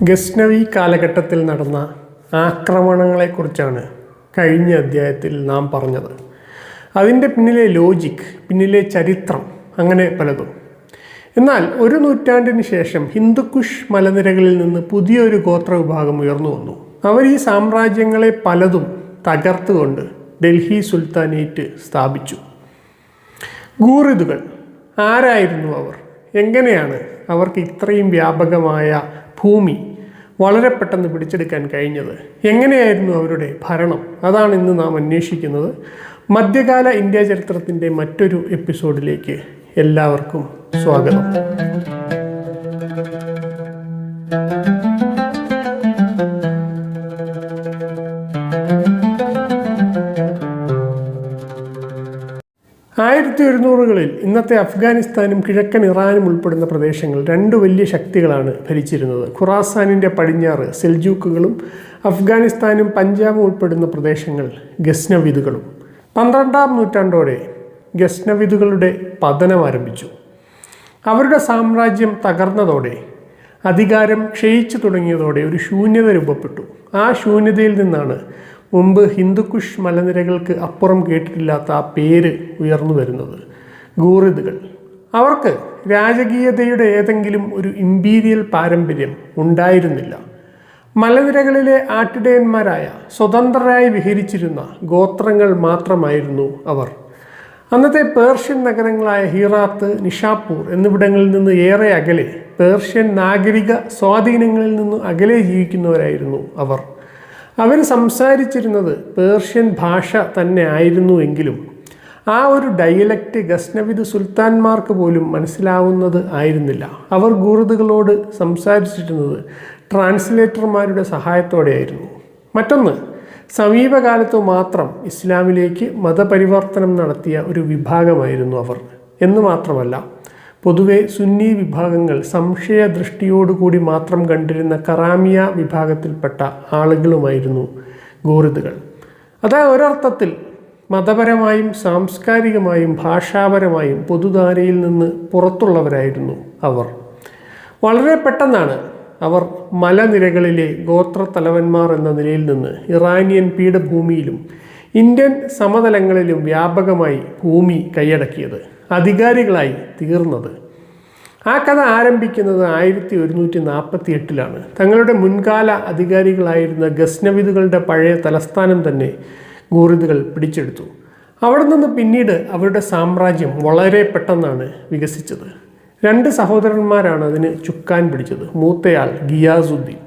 ഗസ്നവി കാലഘട്ടത്തിൽ നടന്ന ആക്രമണങ്ങളെക്കുറിച്ചാണ് കഴിഞ്ഞ അധ്യായത്തിൽ നാം പറഞ്ഞത്. അതിൻ്റെ പിന്നിലെ ലോജിക്, പിന്നിലെ ചരിത്രം, അങ്ങനെ പലതും. എന്നാൽ ഒരു നൂറ്റാണ്ടിന് ശേഷം ഹിന്ദുക്കുഷ് മലനിരകളിൽ നിന്ന് പുതിയൊരു ഗോത്ര വിഭാഗം ഉയർന്നു വന്നു. അവർ ഈ സാമ്രാജ്യങ്ങളെ പലതും തകർത്തുകൊണ്ട് ഡൽഹി സുൽത്താനേറ്റ് സ്ഥാപിച്ചു. ഗൂറിദുകൾ ആരായിരുന്നു അവർ? എങ്ങനെയാണ് അവർക്ക് ഇത്രയും വ്യാപകമായ ഭൂമി വളരെ പെട്ടെന്ന് പിടിച്ചെടുക്കാൻ കഴിഞ്ഞത്? എങ്ങനെയായിരുന്നു അവരുടെ ഭരണം? അതാണ് ഇന്ന് നാം അന്വേഷിക്കുന്നത്. മധ്യകാല ഇന്ത്യ ചരിത്രത്തിൻ്റെ മറ്റൊരു എപ്പിസോഡിലേക്ക് എല്ലാവർക്കും സ്വാഗതം. ആയിരത്തി ഒരുന്നൂറുകളിൽ ഇന്നത്തെ അഫ്ഗാനിസ്ഥാനും കിഴക്കൻ ഇറാനും ഉൾപ്പെടുന്ന പ്രദേശങ്ങൾ രണ്ട് വലിയ ശക്തികളാണ് ഭരിച്ചിരുന്നത്. ഖുറാസാനിൻ്റെ പടിഞ്ഞാറ് സെൽജൂക്കുകളും അഫ്ഗാനിസ്ഥാനും പഞ്ചാബും ഉൾപ്പെടുന്ന പ്രദേശങ്ങൾ ഗസ്നവിദുകളും. 12-ാം നൂറ്റാണ്ടോടെ ഗസ്നവിദുകളുടെ പതനം ആരംഭിച്ചു. അവരുടെ സാമ്രാജ്യം തകർന്നതോടെ, അധികാരം ക്ഷയിച്ചു തുടങ്ങിയതോടെ ഒരു ശൂന്യത രൂപപ്പെട്ടു. ആ ശൂന്യതയിൽ നിന്നാണ് മുമ്പ് ഹിന്ദുക്കുഷ് മലനിരകൾക്ക് അപ്പുറം കേട്ടിട്ടില്ലാത്ത ആ പേര് ഉയർന്നു വരുന്നത്, ഗൂറിദുകൾ. അവർക്ക് രാജകീയതയുടെ ഏതെങ്കിലും ഒരു ഇമ്പീരിയൽ പാരമ്പര്യം ഉണ്ടായിരുന്നില്ല. മലനിരകളിലെ ആട്ടിടയന്മാരായ സ്വതന്ത്രരായി വിഹരിച്ചിരുന്ന ഗോത്രങ്ങൾ മാത്രമായിരുന്നു അവർ. അന്നത്തെ പേർഷ്യൻ നഗരങ്ങളായ ഹീറാത്ത്, നിഷാപൂർ എന്നിവിടങ്ങളിൽ നിന്ന് ഏറെ അകലെ, പേർഷ്യൻ നാഗരിക സ്വാധീനങ്ങളിൽ നിന്ന് അകലെ ജീവിക്കുന്നവരായിരുന്നു അവർ. അവർ സംസാരിച്ചിരുന്നത് പേർഷ്യൻ ഭാഷ തന്നെ ആയിരുന്നുവെങ്കിലും ആ ഒരു ഡയലക്റ്റ് ഗസ്നവിദ് സുൽത്താൻമാർക്ക് പോലും മനസ്സിലാവുന്നത് ആയിരുന്നില്ല. അവർ ഗൂറിദുകളോട് സംസാരിച്ചിരുന്നത് ട്രാൻസ്ലേറ്റർമാരുടെ സഹായത്തോടെയായിരുന്നു. മറ്റൊന്ന്, സമീപകാലത്ത് മാത്രം ഇസ്ലാമിലേക്ക് മതപരിവർത്തനം നടത്തിയ ഒരു വിഭാഗമായിരുന്നു അവർ എന്ന് മാത്രമല്ല, പൊതുവെ സുന്നി വിഭാഗങ്ങൾ സംശയദൃഷ്ടിയോടുകൂടി മാത്രം കണ്ടിരുന്ന കറാമിയ വിഭാഗത്തിൽപ്പെട്ട ആളുകളുമായിരുന്നു ഗൂറിദുകൾ. അതായത് ഒരർത്ഥത്തിൽ മതപരമായും സാംസ്കാരികമായും ഭാഷാപരമായും പൊതുധാരയിൽ നിന്ന് പുറത്തുള്ളവരായിരുന്നു അവർ. വളരെ പെട്ടെന്നാണ് അവർ മലനിരകളിലെ ഗോത്രത്തലവന്മാർ എന്ന നിലയിൽ നിന്ന് ഇറാനിയൻ പീഠഭൂമിയിലും ഇന്ത്യൻ സമതലങ്ങളിലും വ്യാപകമായി ഭൂമി കൈയടക്കിയത്, അധികാരികളായി തീർന്നത്. ആ കഥ ആരംഭിക്കുന്നത് 1148-ലാണ്. തങ്ങളുടെ മുൻകാല അധികാരികളായിരുന്ന ഗസ്നവിദുകളുടെ പഴയ തലസ്ഥാനം തന്നെ ഗൂറിദുകൾ പിടിച്ചെടുത്തു. അവിടെ നിന്ന് പിന്നീട് അവരുടെ സാമ്രാജ്യം വളരെ പെട്ടെന്നാണ് വികസിച്ചത്. 2 സഹോദരന്മാരാണ് അതിന് ചുക്കാൻ പിടിച്ചത്. മൂത്തയാൾ ഗിയാസുദ്ദീൻ,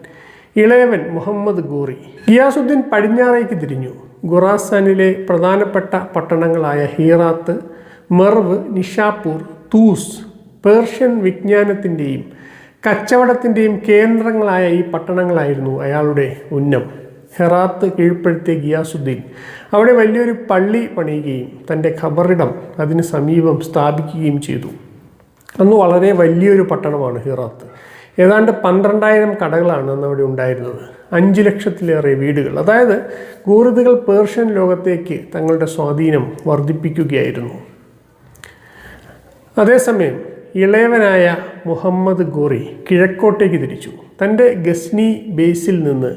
ഇളയവൻ മുഹമ്മദ് ഗോറി. ഗിയാസുദ്ദീൻ പടിഞ്ഞാറേക്ക് തിരിഞ്ഞു. ഖുറാസാനിലെ പ്രധാനപ്പെട്ട പട്ടണങ്ങളായ ഹീറാത്ത്, മെർവ്, നിഷാപൂർ, തൂസ് പേർഷ്യൻ വിജ്ഞാനത്തിൻ്റെയും കച്ചവടത്തിൻ്റെയും കേന്ദ്രങ്ങളായ ഈ പട്ടണങ്ങളായിരുന്നു അയാളുടെ ഉന്നം. ഹെറാത്ത് കീഴ്പ്പെടുത്തിയ ഗിയാസുദ്ദീൻ അവിടെ വലിയൊരു പള്ളി പണിയുകയും തൻ്റെ ഖബറിടം അതിന് സമീപം സ്ഥാപിക്കുകയും ചെയ്തു. അന്ന് വളരെ വലിയൊരു പട്ടണമാണ് ഹീറാത്ത്. ഏതാണ്ട് 12,000 കടകളാണ് അന്ന് അവിടെ ഉണ്ടായിരുന്നത്. 5 ലക്ഷത്തിലേറെ വീടുകൾ. അതായത് ഗൂറിദുകൾ പേർഷ്യൻ ലോകത്തേക്ക് തങ്ങളുടെ സ്വാധീനം വർദ്ധിപ്പിക്കുകയായിരുന്നു. അതേസമയം ഇളയവനായ മുഹമ്മദ് ഗോറി കിഴക്കോട്ടേക്ക് തിരിച്ചു. തൻ്റെ ഗസ്നി ബേസിൽ നിന്ന്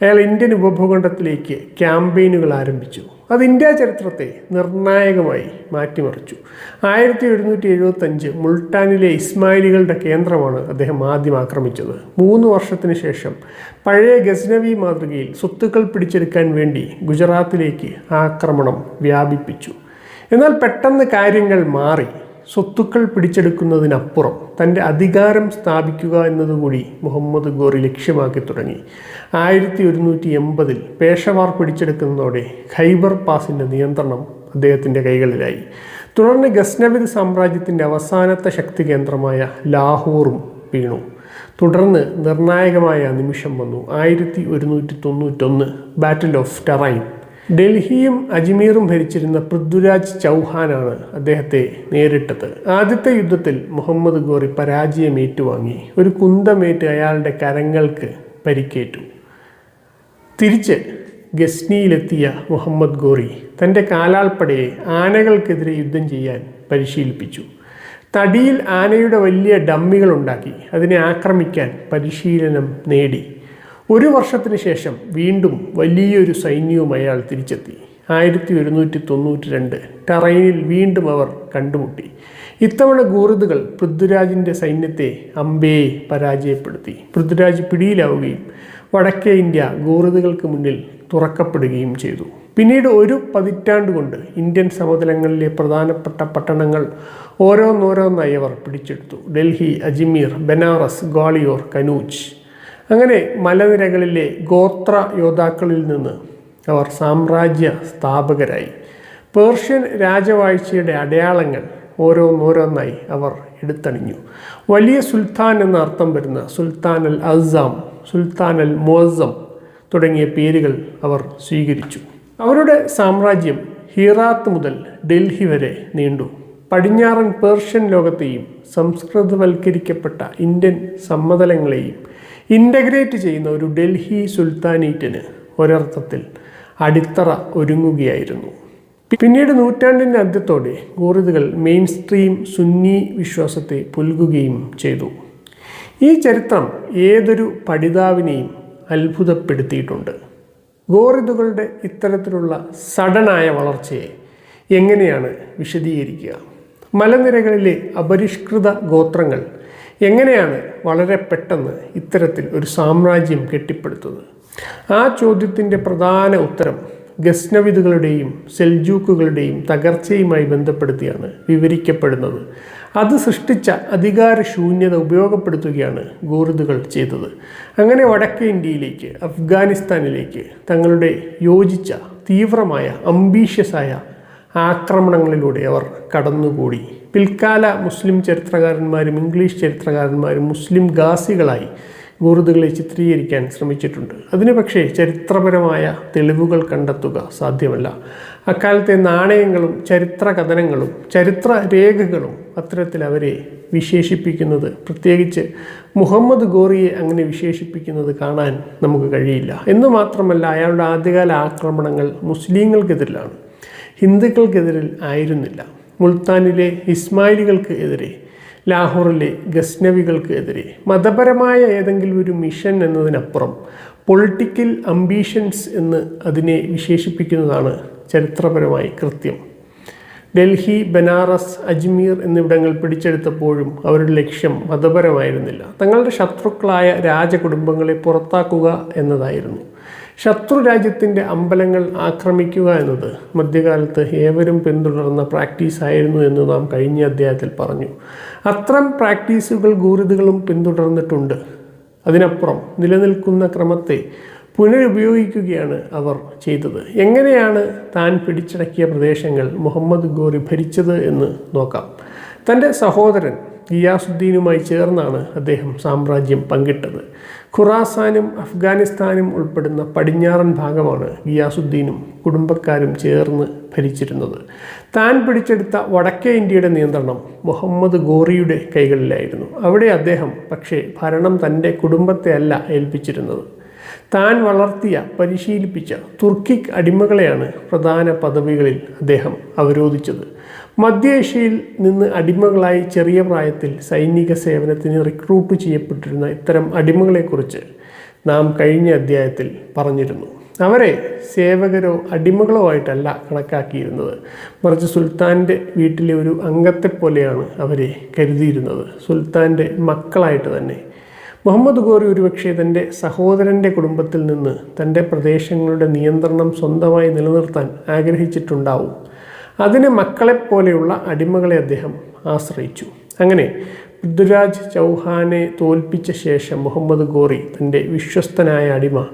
അയാൾ ഇന്ത്യൻ ഉപഭൂഖണ്ഡത്തിലേക്ക് ക്യാമ്പയിനുകൾ ആരംഭിച്ചു. അത് ഇന്ത്യ ചരിത്രത്തെ നിർണായകമായി മാറ്റിമറിച്ചു. 1775 മുൾട്ടാനിലെ ഇസ്മായിലികളുടെ കേന്ദ്രമാണ് അദ്ദേഹം ആദ്യം ആക്രമിച്ചത്. 3 വർഷത്തിന് ശേഷം പഴയ ഗസ്നവി മാതൃകയിൽ സ്വത്തുക്കൾ പിടിച്ചെടുക്കാൻ വേണ്ടി ഗുജറാത്തിലേക്ക് ആക്രമണം വ്യാപിപ്പിച്ചു. എന്നാൽ പെട്ടെന്ന് കാര്യങ്ങൾ മാറി. സ്വത്തുക്കൾ പിടിച്ചെടുക്കുന്നതിനപ്പുറം തൻ്റെ അധികാരം സ്ഥാപിക്കുക എന്നതുകൂടി മുഹമ്മദ് ഗോറി ലക്ഷ്യമാക്കി തുടങ്ങി. 1180 പേഷവാർ പിടിച്ചെടുക്കുന്നതോടെ ഖൈബർ പാസിൻ്റെ നിയന്ത്രണം അദ്ദേഹത്തിൻ്റെ കൈകളിലായി. തുടർന്ന് ഗസ്നവിദ് സാമ്രാജ്യത്തിൻ്റെ അവസാനത്തെ ശക്തി കേന്ദ്രമായ ലാഹോറും വീണു. തുടർന്ന് നിർണായകമായ നിമിഷം വന്നു. 1191 ബാറ്റിൽ ഓഫ് ടെറൈൻ. ഡൽഹിയും അജ്മീറും ഭരിച്ചിരുന്ന പൃഥ്വിരാജ് ചൗഹാനാണ് അദ്ദേഹത്തെ നേരിട്ടത്. ആദ്യത്തെ യുദ്ധത്തിൽ മുഹമ്മദ് ഗോറി പരാജയം ഏറ്റുവാങ്ങി. ഒരു കുന്തമേറ്റ് അയാളുടെ കരങ്ങൾക്ക് പരിക്കേറ്റു. തിരിച്ച് ഗസ്നിയിലെത്തിയ മുഹമ്മദ് ഗോറി തൻ്റെ കാലാൾപ്പടയെ ആനകൾക്കെതിരെ യുദ്ധം ചെയ്യാൻ പരിശീലിപ്പിച്ചു. തടിയിൽ ആനയുടെ വലിയ ഡമ്മികൾ ഉണ്ടാക്കി അതിനെ ആക്രമിക്കാൻ പരിശീലനം നേടി. 1 വർഷത്തിന് ശേഷം വീണ്ടും വലിയൊരു സൈന്യവും അയാൾ തിരിച്ചെത്തി. 1192 ടറൈനിൽ വീണ്ടും അവർ കണ്ടുമുട്ടി. ഇത്തവണ ഗൂറിദുകൾ പൃഥ്വിരാജിൻ്റെ സൈന്യത്തെ അമ്പേ പരാജയപ്പെടുത്തി. പൃഥ്വിരാജ് പിടിയിലാവുകയും വടക്കേ ഇന്ത്യ ഗൂറിദുകൾക്ക് മുന്നിൽ തുറക്കപ്പെടുകയും ചെയ്തു. പിന്നീട് 1 പതിറ്റാണ്ട് കൊണ്ട് ഇന്ത്യൻ സമതലങ്ങളിലെ പ്രധാനപ്പെട്ട പട്ടണങ്ങൾ ഓരോന്നോരോന്നായി അവർ പിടിച്ചെടുത്തു. ഡൽഹി, അജ്മീർ, ബനാറസ്, ഗ്വാളിയോർ, കനൂജ്. അങ്ങനെ മലനിരകളിലെ ഗോത്ര യോദ്ധാക്കളിൽ നിന്ന് അവർ സാമ്രാജ്യ സ്ഥാപകരായി. പേർഷ്യൻ രാജവാഴ്ചയുടെ അടയാളങ്ങൾ ഓരോന്നോരോന്നായി അവർ എടുത്തണിഞ്ഞു. വലിയ സുൽത്താൻ എന്ന അർത്ഥം വരുന്ന സുൽത്താൻ അൽ അസാം, സുൽത്താൻ അൽ മുഅzzam തുടങ്ങിയ പേരുകൾ അവർ സ്വീകരിച്ചു. അവരുടെ സാമ്രാജ്യം ഹീറാത്ത് മുതൽ ഡൽഹി വരെ നീണ്ടു. പടിഞ്ഞാറൻ പേർഷ്യൻ ലോകത്തെയും സംസ്കൃതവൽക്കരിക്കപ്പെട്ട ഇന്ത്യൻ സമതലങ്ങളെയും ഇൻ്റഗ്രേറ്റ് ചെയ്യുന്ന ഒരു ഡൽഹി സുൽത്താനേറ്റിന് ഒരർത്ഥത്തിൽ അടിത്തറ ഒരുങ്ങുകയായിരുന്നു. പിന്നീട് നൂറ്റാണ്ടിൻ്റെ അന്ത്യത്തോടെ ഗൂറിദുകൾ മെയിൻ സ്ട്രീം സുന്നി വിശ്വാസത്തെ പുൽകുകയും ചെയ്തു. ഈ ചരിത്രം ഏതൊരു പഠിതാവിനെയും അത്ഭുതപ്പെടുത്തിയിട്ടുണ്ട്. ഗൂറിദുകളുടെ ഇത്തരത്തിലുള്ള സഡനായ വളർച്ചയെ എങ്ങനെയാണ് വിശദീകരിക്കുക? മലനിരകളിലെ അപരിഷ്കൃത ഗോത്രങ്ങൾ എങ്ങനെയാണ് വളരെ പെട്ടെന്ന് ഇത്തരത്തിൽ ഒരു സാമ്രാജ്യം കെട്ടിപ്പടുത്തത്? ആ ചോദ്യത്തിൻ്റെ പ്രധാന ഉത്തരം ഗസ്നവിദുകളുടെയും സെൽജൂക്കുകളുടെയും തകർച്ചയുമായി ബന്ധപ്പെടുത്തിയാണ് വിവരിക്കപ്പെടുന്നത്. അത് സൃഷ്ടിച്ച അധികാരശൂന്യത ഉപയോഗപ്പെടുത്തുകയാണ് ഗൂറിദുകൾ ചെയ്തത്. അങ്ങനെ വടക്കേ ഇന്ത്യയിലേക്ക്, അഫ്ഗാനിസ്ഥാനിലേക്ക് തങ്ങളുടെ യോജിച്ച തീവ്രമായ അംബീഷ്യസായ ആക്രമണങ്ങളിലൂടെ അവർ കടന്നുകൂടി. പിൽക്കാല മുസ്ലിം ചരിത്രകാരന്മാരും ഇംഗ്ലീഷ് ചരിത്രകാരന്മാരും മുസ്ലിം ഗാസികളായി ഗൂറിദുകളെ ചിത്രീകരിക്കാൻ ശ്രമിച്ചിട്ടുണ്ട്. അതിന് പക്ഷേ ചരിത്രപരമായ തെളിവുകൾ കണ്ടെത്തുക സാധ്യമല്ല. അക്കാലത്തെ നാണയങ്ങളും ചരിത്ര കഥനങ്ങളും ചരിത്ര രേഖകളും അത്തരത്തിൽ അവരെ വിശേഷിപ്പിക്കുന്നത്, പ്രത്യേകിച്ച് മുഹമ്മദ് ഗോറിയെ അങ്ങനെ വിശേഷിപ്പിക്കുന്നത് കാണാൻ നമുക്ക് കഴിയില്ല. എന്ന് മാത്രമല്ല, അയാളുടെ ആദ്യകാല ആക്രമണങ്ങൾ മുസ്ലിങ്ങൾക്കെതിരിലാണ്, ഹിന്ദുക്കൾക്കെതിരിൽ ആയിരുന്നില്ല. മുൾത്താനിലെ ഇസ്മായിലികൾക്ക് എതിരെ, ലാഹോറിലെ ഗസ്നവികൾക്ക് എതിരെ മതപരമായ ഏതെങ്കിലും ഒരു മിഷൻ എന്നതിനപ്പുറം പൊളിറ്റിക്കൽ അംബീഷൻസ് എന്ന് അതിനെ വിശേഷിപ്പിക്കുന്നതാണ് ചരിത്രപരമായി കൃത്യം. ഡൽഹി, ബനാറസ്, അജ്മീർ എന്നിവിടങ്ങൾ പിടിച്ചെടുത്തപ്പോഴും അവരുടെ ലക്ഷ്യം മതപരമായിരുന്നില്ല. തങ്ങളുടെ ശത്രുക്കളായ രാജകുടുംബങ്ങളെ പുറത്താക്കുക എന്നതായിരുന്നു. ശത്രു രാജ്യത്തിൻ്റെ അമ്പലങ്ങൾ ആക്രമിക്കുക എന്നത് മധ്യകാലത്ത് ഏവരും പിന്തുടർന്ന പ്രാക്ടീസായിരുന്നു എന്ന് നാം കഴിഞ്ഞ അധ്യായത്തിൽ പറഞ്ഞു. അത്തരം പ്രാക്ടീസുകൾ ഗൂറിദുകളും പിന്തുടർന്നിട്ടുണ്ട്. അതിനപ്പുറം നിലനിൽക്കുന്ന ക്രമത്തെ പുനരുപയോഗിക്കുകയാണ് അവർ ചെയ്തത്. എങ്ങനെയാണ് താൻ പിടിച്ചടക്കിയ പ്രദേശങ്ങൾ മുഹമ്മദ് ഗോറി ഭരിച്ചത് എന്ന് നോക്കാം. തൻ്റെ സഹോദരൻ ഗിയാസുദ്ദീനുമായി ചേർന്നാണ് അദ്ദേഹം സാമ്രാജ്യം പങ്കിട്ടത്. ഖുറാസാനും അഫ്ഗാനിസ്ഥാനും ഉൾപ്പെടുന്ന പടിഞ്ഞാറൻ ഭാഗമാണ് ഗിയാസുദ്ദീനും കുടുംബക്കാരും ചേർന്ന് ഭരിച്ചിരുന്നത്. താൻ പിടിച്ചെടുത്ത വടക്കേ ഇന്ത്യയുടെ നിയന്ത്രണം മുഹമ്മദ് ഗോറിയുടെ കൈകളിലായിരുന്നു. അവിടെ അദ്ദേഹം പക്ഷേ ഭരണം തൻ്റെ കുടുംബത്തെ അല്ല ഏൽപ്പിച്ചിരുന്നത്. താൻ വളർത്തിയ, പരിശീലിപ്പിച്ച തുർക്കിക് അടിമകളെയാണ് പ്രധാന പദവികളിൽ അദ്ദേഹം അവരോധിച്ചത്. മധ്യേഷ്യയിൽ നിന്ന് അടിമകളായി ചെറിയ പ്രായത്തിൽ സൈനിക സേവനത്തിന് റിക്രൂട്ട് ചെയ്യപ്പെട്ടിരുന്ന ഇത്തരം അടിമകളെക്കുറിച്ച് നാം കഴിഞ്ഞ അധ്യായത്തിൽ പറഞ്ഞിരുന്നു. അവരെ സേവകരോ അടിമകളോ ആയിട്ടല്ല കണക്കാക്കിയിരുന്നത്, മറിച്ച് സുൽത്താൻ്റെ വീട്ടിലെ ഒരു അംഗത്തെപ്പോലെയാണ് അവരെ കരുതിയിരുന്നത്, സുൽത്താൻ്റെ മക്കളായിട്ട് തന്നെ. മുഹമ്മദ് ഗോറി ഒരുപക്ഷെ തൻ്റെ സഹോദരൻ്റെ കുടുംബത്തിൽ നിന്ന് തൻ്റെ പ്രദേശങ്ങളുടെ നിയന്ത്രണം സ്വന്തമായി നിലനിർത്താൻ ആഗ്രഹിച്ചിട്ടുണ്ടാവും. അതിന് മക്കളെപ്പോലെയുള്ള അടിമകളെ അദ്ദേഹം ആശ്രയിച്ചു. അങ്ങനെ പൃഥ്വിരാജ് ചൗഹാനെ തോൽപ്പിച്ച ശേഷം മുഹമ്മദ് ഗോറി തൻ്റെ വിശ്വസ്തനായ അടിമ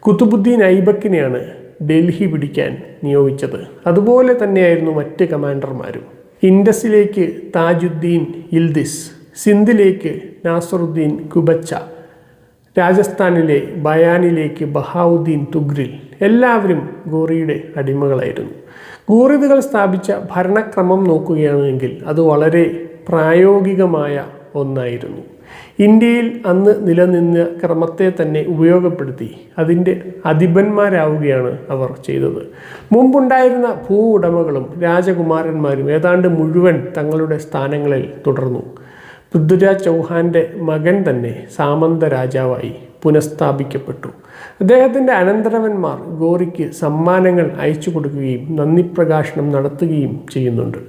കുതുബുദ്ദീൻ ഐബക്കിനെയാണ് ഡൽഹി പിടിക്കാൻ നിയോഗിച്ചത്. അതുപോലെ തന്നെയായിരുന്നു മറ്റ് കമാൻഡർമാരും. ഇൻഡസിലേക്ക് താജുദ്ദീൻ ഇൽദിസ്, സിന്ധിലേക്ക് നാസറുദ്ദീൻ കുബച്ച, രാജസ്ഥാനിലെ ബയാനിലേക്ക് ബഹാവുദ്ദീൻ തുഗ്രിൽ എല്ലാവരും ഗോറിയുടെ അടിമകളായിരുന്നു. ഗൂറിദുകൾ സ്ഥാപിച്ച ഭരണക്രമം നോക്കുകയാണെങ്കിൽ അത് വളരെ പ്രായോഗികമായ ഒന്നായിരുന്നു. ഇന്ത്യയിൽ അന്ന് നിലനിന്ന ക്രമത്തെ തന്നെ ഉപയോഗപ്പെടുത്തി അതിൻ്റെ അധിപന്മാരാവുകയാണ് അവർ ചെയ്തത്. മുമ്പുണ്ടായിരുന്ന ഭൂ ഉടമകളും രാജകുമാരന്മാരും ഏതാണ്ട് മുഴുവൻ തങ്ങളുടെ സ്ഥാനങ്ങളിൽ തുടർന്നു. പൃഥ്വിരാജ് ചൗഹാന്റെ മകൻ തന്നെ സാമന്ത രാജാവായി പുനഃസ്ഥാപിക്കപ്പെട്ടു. അദ്ദേഹത്തിൻ്റെ അനന്തരവന്മാർ ഗോറിക്ക് സമ്മാനങ്ങൾ അയച്ചു കൊടുക്കുകയും നന്ദി പ്രകാശനം നടത്തുകയും ചെയ്യുന്നുണ്ട്.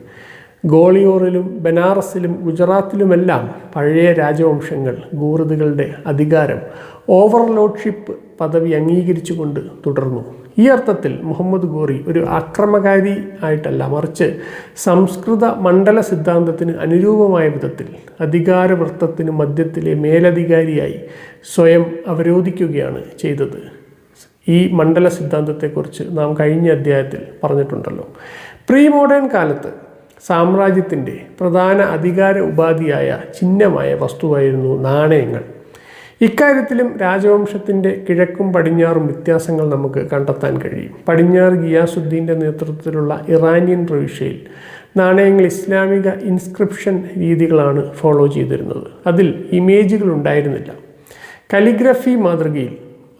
ഗോളിയോറിലും ബനാറസിലും ഗുജറാത്തിലുമെല്ലാം പഴയ രാജവംശങ്ങൾ ഗൂർദുകളുടെ അധികാരം ഓവർലോഡ്ഷിപ്പ് പദവി അംഗീകരിച്ചുകൊണ്ട് തുടർന്നു. ഈ അർത്ഥത്തിൽ മുഹമ്മദ് ഗോറി ഒരു ആക്രമകാരി ആയിട്ടല്ല, മറിച്ച് സംസ്കൃത മണ്ഡല സിദ്ധാന്തത്തിന് അനുരൂപമായ വിധത്തിൽ അധികാരവൃത്തത്തിന് മധ്യത്തിലെ മേലധികാരിയായി സ്വയം അവരോധിക്കുകയാണ് ചെയ്തത്. ഈ മണ്ഡല സിദ്ധാന്തത്തെക്കുറിച്ച് നാം കഴിഞ്ഞ അധ്യായത്തിൽ പറഞ്ഞിട്ടുണ്ടല്ലോ. പ്രീ മോഡേൺ കാലത്ത് സാമ്രാജ്യത്തിൻ്റെ പ്രധാന അധികാര ഉപാധിയായ ചിഹ്നമായ വസ്തുവായിരുന്നു നാണയങ്ങൾ. ഇക്കാര്യത്തിലും രാജവംശത്തിൻ്റെ കിഴക്കും പടിഞ്ഞാറും വ്യത്യാസങ്ങൾ നമുക്ക് കണ്ടെത്താൻ കഴിയും. പടിഞ്ഞാറ് ഗിയാസുദ്ദീൻ്റെ നേതൃത്വത്തിലുള്ള ഇറാനിയൻ പ്രവിശ്യയിൽ നാണയങ്ങൾ ഇസ്ലാമിക ഇൻസ്ക്രിപ്ഷൻ രീതികളാണ് ഫോളോ ചെയ്തിരുന്നത്. അതിൽ ഇമേജുകൾ ഉണ്ടായിരുന്നില്ല. കലിഗ്രഫി മാതൃകയിൽ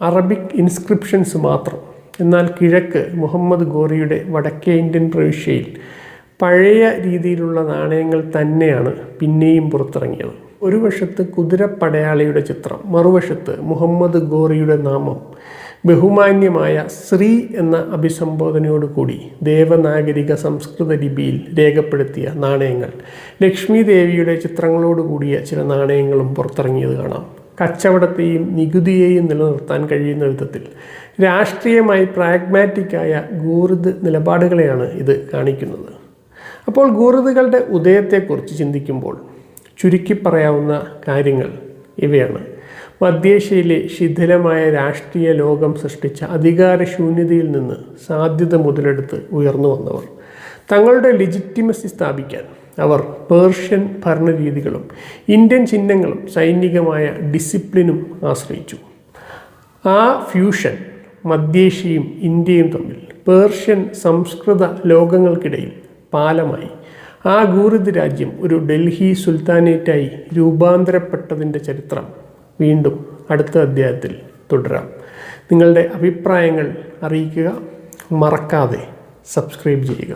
അറബിക് ഇൻസ്ക്രിപ്ഷൻസ് മാത്രം. എന്നാൽ കിഴക്ക് മുഹമ്മദ് ഗോറിയുടെ വടക്കേ ഇന്ത്യൻ പ്രവിശ്യയിൽ പഴയ രീതിയിലുള്ള നാണയങ്ങൾ തന്നെയാണ് പിന്നെയും പുറത്തിറങ്ങിയത്. ഒരു വശത്ത് കുതിരപ്പടയാളിയുടെ ചിത്രം, മറുവശത്ത് മുഹമ്മദ് ഗോറിയുടെ നാമം ബഹുമാന്യമായ ശ്രീ എന്ന അഭിസംബോധനയോടുകൂടി ദേവനാഗരിക സംസ്കൃത ലിപിയിൽ രേഖപ്പെടുത്തിയ നാണയങ്ങൾ. ലക്ഷ്മി ദേവിയുടെ ചിത്രങ്ങളോടുകൂടിയ ചില നാണയങ്ങളും പുറത്തിറങ്ങിയത് കാണാം. കച്ചവടത്തെയും നികുതിയെയും നിലനിർത്താൻ കഴിയുന്ന വിധത്തിൽ രാഷ്ട്രീയമായി പ്രാഗ്മാറ്റിക്കായ ഗൂർദ് നിലപാടുകളെയാണ് ഇത് കാണിക്കുന്നത്. അപ്പോൾ ഗൂർദുകളുടെ ഉദയത്തെക്കുറിച്ച് ചിന്തിക്കുമ്പോൾ ചുരുക്കി പറയാവുന്ന കാര്യങ്ങൾ ഇവയാണ്. മധ്യേഷ്യയിലെ ശിഥിലമായ രാഷ്ട്രീയ ലോകം സൃഷ്ടിച്ച അധികാരശൂന്യതയിൽ നിന്ന് സാധ്യത മുതലെടുത്ത് ഉയർന്നു വന്നവർ. തങ്ങളുടെ ലെജിറ്റിമസി സ്ഥാപിക്കാൻ അവർ പേർഷ്യൻ ഭരണരീതികളും ഇന്ത്യൻ ചിഹ്നങ്ങളും സൈനികമായ ഡിസിപ്ലിനും ആശ്രയിച്ചു. ആ ഫ്യൂഷൻ മധ്യേഷ്യയും ഇന്ത്യയും തമ്മിൽ പേർഷ്യൻ സംസ്കൃത ലോകങ്ങൾക്കിടയിൽ പാലമായി. ആ ഗൂർദ് രാജ്യം ഒരു ഡൽഹി സുൽത്താനേറ്റായി രൂപാന്തരപ്പെട്ടതിൻ്റെ ചരിത്രം വീണ്ടും അടുത്ത അധ്യായത്തിൽ തുടരാം. നിങ്ങളുടെ അഭിപ്രായങ്ങൾ അറിയിക്കുക. മറക്കാതെ സബ്സ്ക്രൈബ് ചെയ്യുക.